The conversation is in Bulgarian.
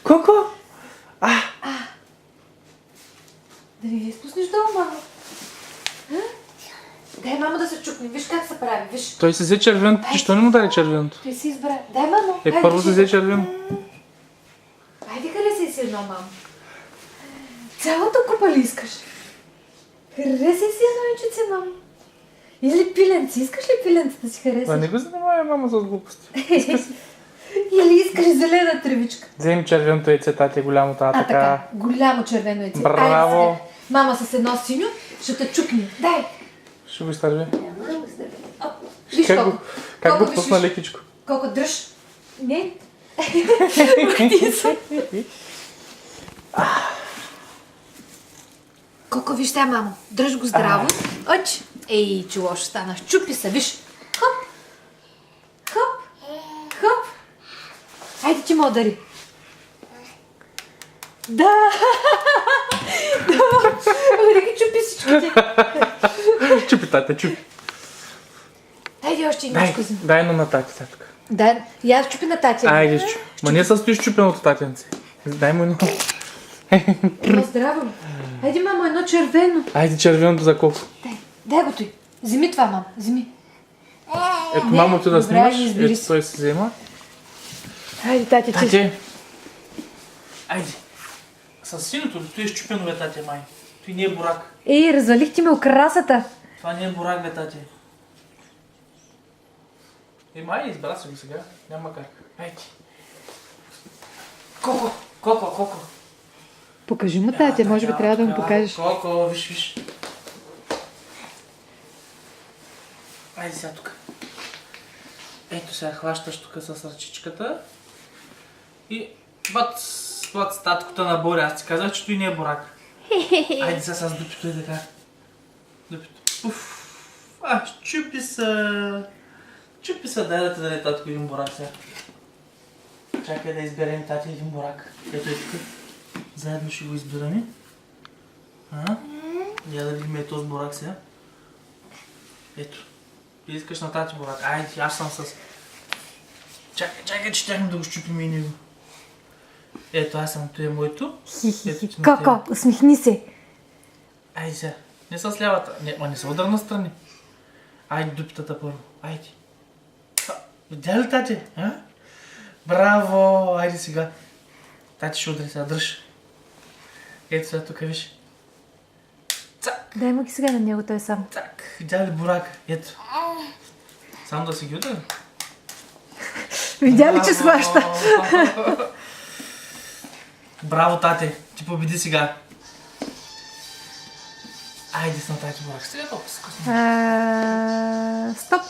Коко! Да не изпуснеш долу, мамо. Дай, мамо, да се чукне. Виж как се прави, виж. Той си взе червеното. Ти що не му даде червеното? Той си избра. Дай, мамо. Първо си взе червено. Хайде, хареса си едно, мамо. Цялата купа ли искаш? Хареса си едно инчице, мамо. Или пиленци. Искаш ли пиленци да си харесаш? Не го занимавай, мама, с глупости. Или искаш зелена тревичка? Вземи червеното яйце, тати, голямото, Така. Голямо червено яйце. Браво. Айде, мама с едно синьо ще те чукне. Дай. Ще го изтърви. Виж колко. Как го виж, пусна виж. лекичко? Колко дръж. Не. Колко виж сега, мамо. Дръж го здраво. Оч. Ей, че лошо стана. Чупи се, виж. Хоп. Хоп. Хоп. Хайде, ти ме удари. Да. Удари ги, чупи всичките. Чупи, тати, чупи. Хайде още едничко. Дай едно на тати, татка. Дай, я чупи на татя. Айде, чупи. Ма не състои с чупеното татенце. Дай му едно. Здраво. Хайде, мамо, едно червено. Айде, червеното за колко. Дай го той. Вземи това, мамо. Вземи. Ето, мамо, ти да добре, снимаш. избери Ето, си. той се взема. Хайде, татя, ти. Тати. Айде. С синото, той е щупено, бе, тати, май. Той не е бурак. Ей, развалихте ме украсата. Това не е бурак, бе, тати. Май, избра се го сега. Няма как. Айде. Коко, Коко, Коко. Покажи му, татя, може би трябва да му покажеш. Коко, виж, виж. Айде сега тук. Ето сега хващаш тук с ръчичката. И бац, татката на Боря. Аз ти казах, че той не е бурак. Айде сега с дупито и така. Дупито. Уф. Чупи са. Чупи са, дай да те даде татко един бурак сега. Чакай да изберем тати един бурак. Ето е тук. Заедно ще го избираме. Я да видим този бурак сега. Ето. Ти искаш на тати бурак. Айде, аз съм с... Чакай, че тяхме да го щупим и него. Ето, аз съм, той е моето. Ето ти на тебе. Коко, усмихни се. Айде сега. Не с лявата. Не се удар настрани. Айде, дупитата първо. Айде. Видя ли, тати? Браво! Айде сега. Тати ще удари сега, дръж. Ето сега тук, виж. Цак! Дай му ги сега на него, той сам. Цак! Видя ли бурак? Ето. Само да си ги удари. Видя ли, че схваща? Браво, тате! Ти победи сега. Айде с на тати бурак. Сега толкова скъсно. Стоп.